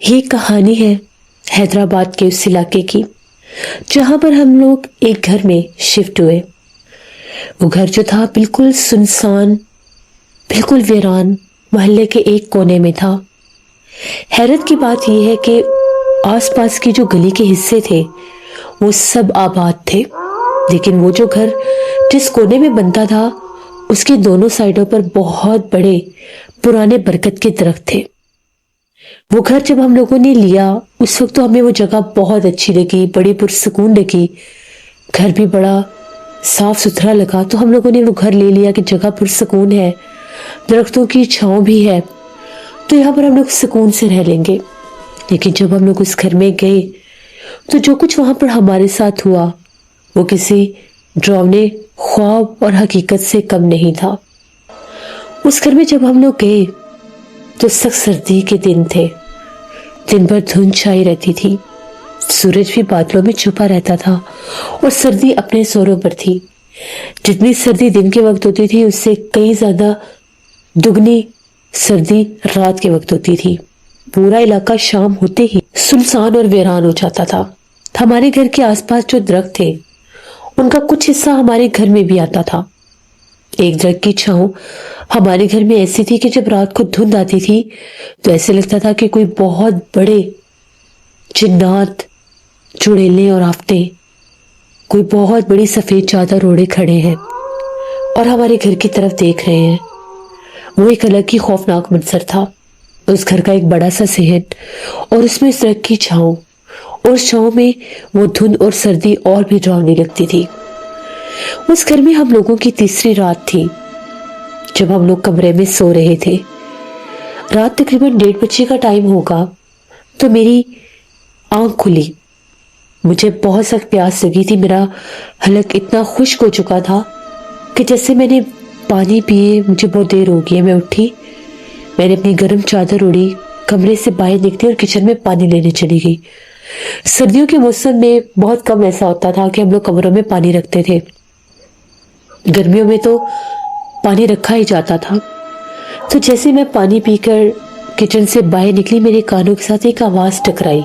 یہ کہانی ہے حیدرآباد کے اس علاقے کی جہاں پر ہم لوگ ایک گھر میں شفٹ ہوئے۔ وہ گھر جو تھا بالکل سنسان، بالکل ویران، محلے کے ایک کونے میں تھا۔ حیرت کی بات یہ ہے کہ آس پاس کی جو گلی کے حصے تھے وہ سب آباد تھے، لیکن وہ جو گھر جس کونے میں بنتا تھا اس کے دونوں سائڈوں پر بہت بڑے پرانے برکت کے درخت تھے۔ وہ گھر جب ہم لوگوں نے لیا اس وقت تو ہمیں وہ جگہ بہت اچھی لگی، بڑی پرسکون لگی، گھر بھی بڑا صاف ستھرا لگا، تو ہم لوگوں نے وہ گھر لے لیا کہ جگہ پرسکون ہے، درختوں کی چھاؤں بھی ہے، تو یہاں پر ہم لوگ سکون سے رہ لیں گے۔ لیکن جب ہم لوگ اس گھر میں گئے تو جو کچھ وہاں پر ہمارے ساتھ ہوا وہ کسی ڈراؤنے خواب اور حقیقت سے کم نہیں تھا۔ اس گھر میں جب ہم لوگ گئے تو سخت سردی کے دن تھے، دن بھر دھند چھائی رہتی تھی، سورج بھی بادلوں میں چھپا رہتا تھا اور سردی اپنے زوروں پر تھی۔ جتنی سردی دن کے وقت ہوتی تھی اس سے کئی زیادہ دگنی سردی رات کے وقت ہوتی تھی۔ پورا علاقہ شام ہوتے ہی سنسان اور ویران ہو جاتا تھا۔ ہمارے گھر کے آس پاس جو درخت تھے ان کا کچھ حصہ ہمارے گھر میں بھی آتا تھا۔ ایک درخت کی چھاؤں ہمارے گھر میں ایسی تھی کہ جب رات کو دھند آتی تھی تو ایسے لگتا تھا کہ کوئی بہت بڑے جنات، چڑیلیں اور آفتیں کوئی بہت بڑی سفید چادر اوڑھے کھڑے ہیں اور ہمارے گھر کی طرف دیکھ رہے ہیں۔ وہ ایک الگ ہی خوفناک منظر تھا۔ اس گھر کا ایک بڑا سا صحن اور اس میں اس درخت کی چھاؤں، اور اس چھاؤں میں وہ دھند اور سردی اور بھی ڈراؤنی لگتی تھی۔ اس گھر میں ہم لوگوں کی تیسری رات تھی جب ہم لوگ کمرے میں سو رہے تھے۔ رات تقریباً 1:30 بجے کا ٹائم ہوگا تو میری آنکھ کھلی۔ مجھے بہت سخت پیاس لگی تھی، میرا حلق اتنا خشک ہو چکا تھا کہ جیسے میں نے پانی پیے مجھے بہت دیر ہو گئی ہے۔ میں اٹھی، میں نے اپنی گرم چادر اڑی، کمرے سے باہر نکلی اور کچن میں پانی لینے چلی گئی۔ سردیوں کے موسم میں بہت کم ایسا ہوتا تھا کہ ہم لوگ کمروں میں پانی رکھتے تھے، گرمیوں میں تو پانی رکھا ہی جاتا تھا۔ تو جیسے میں پانی پی کر کچن سے باہر نکلی میرے کانوں کے ساتھ ایک آواز ٹکرائی،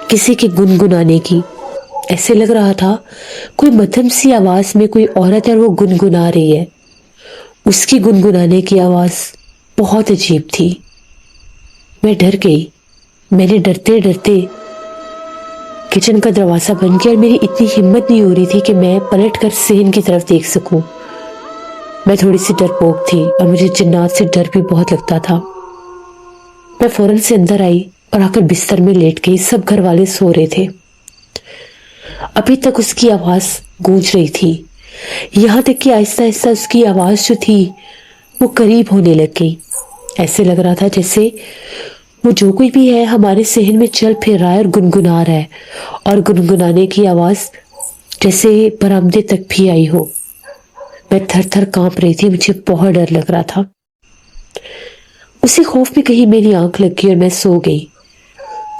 کسی کے گنگنانے کی۔ ایسے لگ رہا تھا کوئی مدھم سی آواز میں کوئی عورت ہے اور وہ گنگنا رہی ہے۔ اس کی گنگنانے کی آواز بہت عجیب تھی۔ میں ڈر گئی۔ میں نے ڈرتے ڈرتے کچن کا دروازہ بند کیا اور میری اتنی ہمت نہیں ہو رہی تھی کہ میں پلٹ کر صحن کی طرف دیکھ سکوں۔ میں تھوڑی سی ڈرپوک تھی اور مجھے جنات سے ڈر بھی بہت لگتا تھا۔ میں فوراً سے اندر آئی اور آ کر بستر میں لیٹ گئی۔ سب گھر والے سو رہے تھے۔ ابھی تک اس کی آواز گونج رہی تھی، یہاں تک کہ آہستہ آہستہ اس کی آواز جو تھی وہ قریب ہونے لگ گئی۔ ایسے لگ رہا تھا جیسے وہ جو کوئی بھی ہے ہمارے صحن میں چل پھر رہا ہے اور گنگنا رہا ہے، اور گنگنانے کی آواز جیسے برآمدے تک بھی آئی ہو۔ میں تھر تھر کانپ رہی تھی، مجھے بہت ڈر لگ رہا تھا۔ اسی خوف میں کہیں میری آنکھ لگ گئی اور میں سو گئی۔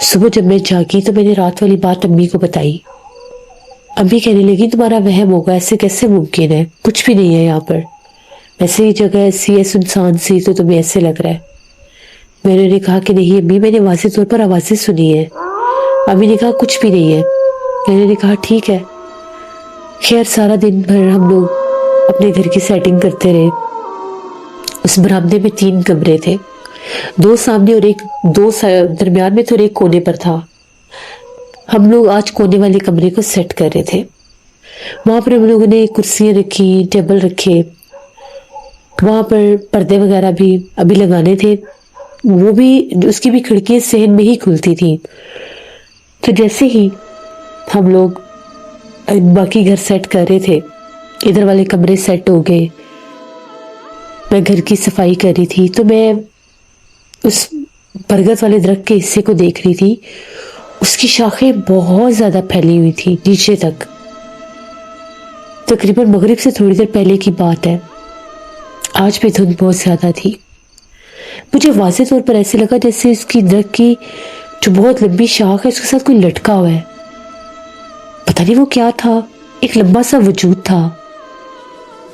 صبح جب میں جاگی تو میں نے رات والی بات امی کو بتائی۔ امی کہنے لگی تمہارا وہم ہوگا، ایسے کیسے ممکن ہے، کچھ بھی نہیں ہے یہاں پر، ویسے ہی جگہ ایسی ہے سنسان سی تو تمہیں ایسے لگ رہا ہے۔ میں نے کہا کہ نہیں امی، میں نے واضح طور پر آوازیں سنی ہے۔ امی نے کہا کچھ بھی نہیں ہے۔ میں نے کہا ٹھیک ہے۔ خیر سارا دن بھر ہم لوگ اپنے گھر کی سیٹنگ کرتے رہے۔ اس برآمدے میں 3 کمرے تھے، 2 سامنے اور ایک درمیان میں تو ایک کونے پر تھا۔ ہم لوگ آج کونے والے کمرے کو سیٹ کر رہے تھے۔ وہاں پر ہم لوگوں نے کرسیاں رکھی، ٹیبل رکھے، وہاں پر پردے وغیرہ بھی ابھی لگانے تھے، وہ بھی اس کی بھی کھڑکیاں صحن میں ہی کھلتی تھی۔ تو جیسے ہی ہم لوگ باقی گھر سیٹ کر رہے تھے، ادھر والے کمرے سیٹ ہو گئے، میں گھر کی صفائی کر رہی تھی تو میں اس برگد والے درخت کے حصے کو دیکھ رہی تھی۔ اس کی شاخیں بہت زیادہ پھیلی ہوئی تھی نیچے تک۔ تقریباً مغرب سے تھوڑی دیر پہلے کی بات ہے، آج بھی دھند بہت زیادہ تھی۔ مجھے واضح طور پر ایسے لگا جیسے اس کی درخت کی جو بہت لمبی شاخ ہے اس کے ساتھ کوئی لٹکا ہوا ہے۔ پتہ نہیں وہ کیا تھا، ایک لمبا سا وجود تھا،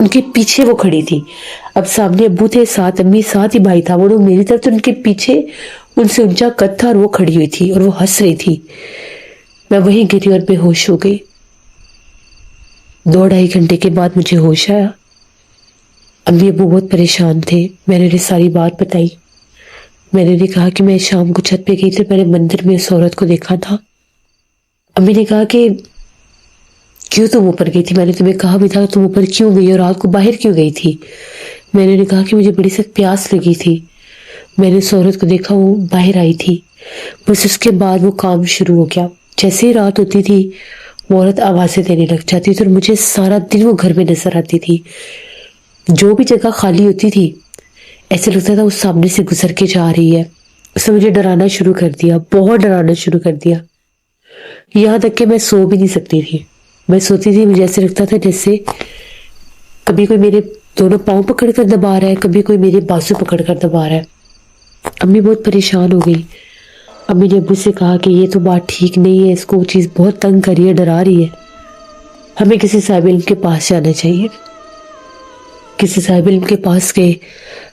ان کے پیچھے وہ کھڑی تھی. اب سامنے ابو تھے، ساتھ امی، ساتھ ہی بھائی تھا. وہ لوگ میری طرف، تو ان کے پیچھے ان سے اونچا قد تھا اور وہ کھڑی ہوئی تھی اور وہ ہنس رہی تھی. میں وہیں گری اور بے ہوش ہو گئی. 2-2.5 گھنٹے کے بعد مجھے ہوش آیا. امی ابو بہت پریشان تھے. میں نے انہیں ساری بات بتائی. میں نے کہا کہ میں شام کو چھت پہ گئی تھی، میں نے مندر میں اس عورت کو دیکھا تھا. امی نے کہا کہ کیوں تم اوپر گئی تھی؟ میں نے تمہیں کہا بھی تھا تم اوپر کیوں گئی اور رات کو باہر کیوں گئی تھی؟ میں نے کہا کہ مجھے بڑی سخت پیاس لگی تھی. میں نے اس عورت کو دیکھا، وہ باہر آئی تھی. بس اس کے بعد وہ کام شروع ہو گیا. جیسے ہی رات ہوتی تھی وہ عورت آوازیں دینے لگ جاتی تھی اور مجھے سارا دن وہ گھر میں نظر آتی تھی. جو بھی جگہ خالی ہوتی تھی ایسے لگتا تھا وہ سامنے سے گزر کے جا رہی ہے. اس نے مجھے ڈرانا شروع کر دیا، بہت ڈرانا شروع کر دیا. یہاں تک کہ میں سو بھی نہیں سکتی تھی. میں سوتی تھی مجھے ایسے لگتا تھا جیسے کبھی کوئی میرے دونوں پاؤں پکڑ کر دبا رہا ہے، کبھی کوئی میرے بازو پکڑ کر دبا رہا ہے. امی بہت پریشان ہو گئی. امی نے ابو سے کہا کہ یہ تو بات ٹھیک نہیں ہے، اس کو وہ چیز بہت تنگ کر رہی ہے، ڈرا رہی ہے، ہمیں کسی صاحب علم کے پاس جانا چاہیے. کسی صاحب علم کے پاس گئے.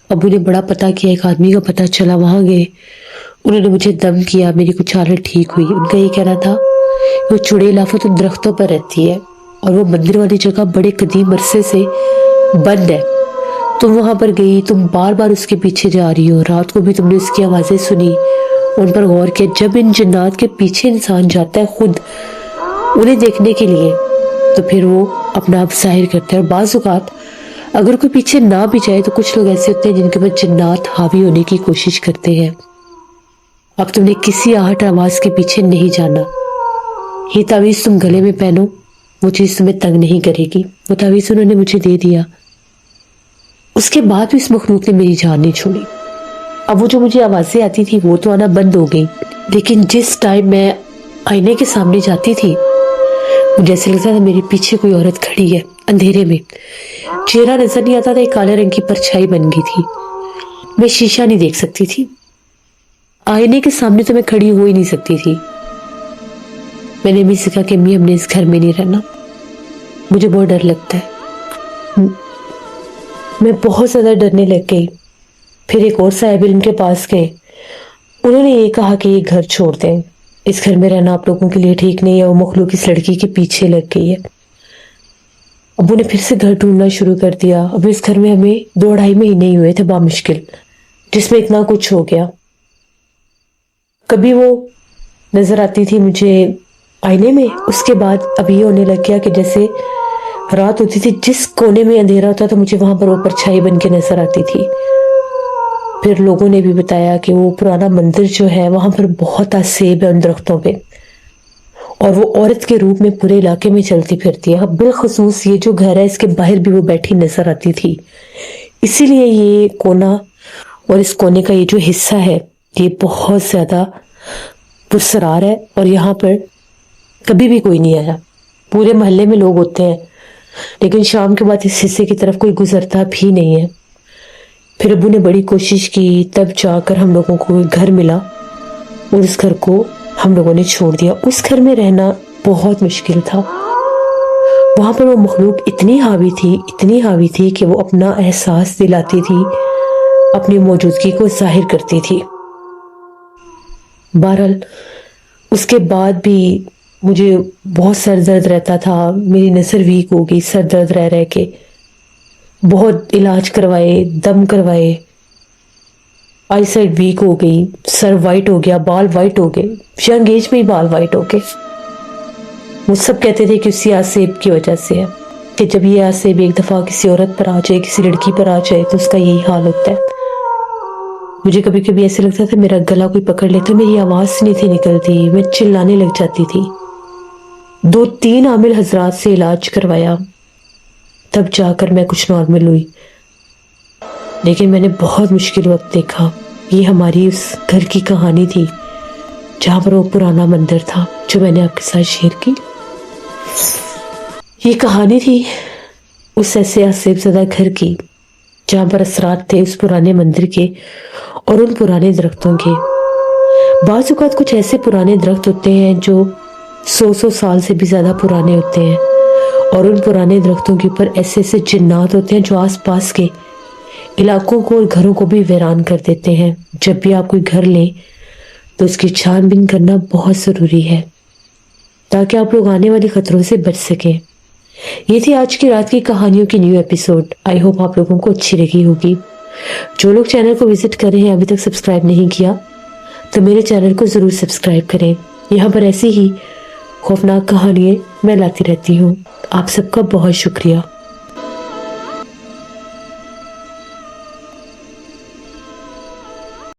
ابو نے بڑا پتہ کیا، ایک آدمی کا پتہ چلا، وہاں گئے. انہوں نے مجھے دم کیا، میری کچھ حالت ٹھیک ہوئی. ان کا یہ کہنا تھا وہ چڑیل آفت ان درختوں پر رہتی ہے اور وہ مندر والی جگہ بڑے قدیم عرصے سے بند ہے. تم وہاں پر گئی، تم بار بار اس کے پیچھے جا رہی ہو، رات کو بھی تم نے اس کی آوازیں سنی، ان پر غور کیا. جب ان جنات کے پیچھے انسان جاتا ہے خود انہیں دیکھنے کے لیے تو پھر وہ اپنا آپ ظاہر کرتا ہے. اور بعض اوقات اگر کوئی پیچھے نہ بھی جائے تو کچھ لوگ ایسے ہوتے ہیں جن کے اوپر جنات حاوی ہونے کی کوشش کرتے ہیں. اب تم نے کسی آہٹ آواز کے پیچھے نہیں جانا. یہ تعویذ تم گلے میں پہنو، وہ چیز تمہیں تنگ نہیں کرے گی. وہ تعویذ انہوں نے مجھے دے دیا. اس کے بعد بھی اس مخلوق نے میری جان نہیں چھوڑی. اب وہ جو مجھے آوازیں آتی تھی وہ تو آنا بند ہو گئی، لیکن جس ٹائم میں آئینے کے سامنے جاتی تھی مجھے ایسے لگتا تھا میرے پیچھے کوئی عورت کھڑی ہے اندھیرے میں. چہرہ نظر نہیں آتا تھا، ایک کالے رنگ کی پرچھائی بن گئی تھی. میں شیشہ نہیں دیکھ سکتی تھی. آئینے کے سامنے تو میں کھڑی ہو ہی نہیں سکتی تھی. میں نے امی سے کہا کہ امی ہم نے اس گھر میں نہیں رہنا، مجھے بہت ڈر لگتا ہے. میں بہت زیادہ ڈرنے لگ گئی. پھر ایک اور صاحب علم کے پاس گئے. انہوں نے یہ کہا کہ یہ گھر چھوڑ دیں، اس گھر میں رہنا آپ لوگوں کے لیے ٹھیک نہیں ہے، وہ مخلوق اس لڑکی کے پیچھے لگ گئی ہے. ابو نے پھر سے گھر ڈھونڈنا شروع کر دیا. اب اس گھر میں ہمیں 2-2.5 مہینے ہی ہوئے تھے بامشکل، جس میں اتنا کچھ ہو گیا. کبھی وہ نظر آتی تھی مجھے آئینے میں، اس کے بعد اب یہ ہونے لگ گیا کہ جیسے رات ہوتی تھی جس کونے میں اندھیرا ہوتا تھا مجھے وہاں پر وہ پرچھائی بن کے نظر آتی تھی. پھر لوگوں نے بھی بتایا کہ وہ پرانا مندر جو ہے وہاں پر بہت آسیب ہے ان درختوں پہ، اور وہ عورت کے روپ میں پورے علاقے میں چلتی پھرتی ہے. بالخصوص یہ جو گھر ہے اس کے باہر بھی وہ بیٹھی نظر آتی تھی. اسی لیے یہ کونا اور اس کونے کا یہ جو حصہ ہے یہ بہت زیادہ پرسرار ہے، اور یہاں پر کبھی بھی کوئی نہیں آیا. پورے محلے میں لوگ ہوتے ہیں لیکن شام کے بعد اس حصے کی طرف کوئی گزرتا بھی نہیں ہے. پھر ابو نے بڑی کوشش کی، تب جا کر ہم لوگوں کو ایک گھر ملا اور اس گھر کو ہم لوگوں نے چھوڑ دیا. اس گھر میں رہنا بہت مشکل تھا. وہاں پر وہ مخلوق اتنی حاوی تھی کہ وہ اپنا احساس دلاتی تھی، اپنی موجودگی کو ظاہر کرتی تھی. بہرحال اس کے بعد بھی مجھے بہت سر درد رہتا تھا. میری نظر ویک ہو گئی سر درد رہ کے. بہت علاج کروائے، دم کروائے، آئی سائٹ ویک ہو گئی، سر وائٹ ہو گیا، بال وائٹ ہو گئے، ینگ ایج میں ہی بال وائٹ ہو گئے. وہ سب کہتے تھے کہ اسی آسیب کی وجہ سے ہے، کہ جب یہ آسیب ایک دفعہ کسی عورت پر آ جائے، کسی لڑکی پر آ جائے تو اس کا یہی حال ہوتا ہے. مجھے کبھی کبھی ایسے لگتا تھا میرا گلا کوئی پکڑ لیتا، میری آواز نہیں تھی نکلتی، میں چلانے لگ جاتی تھی. 2-3 عامل حضرات سے علاج کروایا تب جا کر میں کچھ نارمل ہوئی. لیکن میں نے بہت مشکل وقت دیکھا. یہ ہماری اس گھر کی کہانی تھی جہاں پر وہ پرانا مندر تھا جو میں نے آپ کے ساتھ شیئر کی. یہ کہانی تھی اس ایسے آسیب زدہ گھر کی جہاں پر اثرات تھے اس پرانے مندر کے اور ان پرانے درختوں کے. بعض اوقات کچھ ایسے پرانے درخت ہوتے ہیں جو 100 سال سے بھی زیادہ پرانے ہوتے ہیں، اور ان پرانے درختوں کے اوپر ایسے ایسے جنات ہوتے ہیں جو آس پاس کے علاقوں کو اور گھروں کو بھی ویران کر دیتے ہیں۔ جب بھی آپ کوئی گھر لیں تو اس کی چھان بین کرنا بہت ضروری ہے تاکہ آپ لوگ آنے والی خطروں سے بچ سکیں۔ یہ تھی آج کی رات کی کہانیوں کی نیو ایپیسوڈ۔ آئی ہوپ آپ لوگوں کو اچھی لگی ہوگی۔ جو لوگ چینل کو وزٹ کر رہے ہیں ابھی تک سبسکرائب نہیں کیا تو میرے چینل کو ضرور سبسکرائب کریں۔ یہاں پر ایسی ہی خوفناک کہانیاں میں لاتی رہتی ہوں۔ آپ سب کا بہت شکریہ۔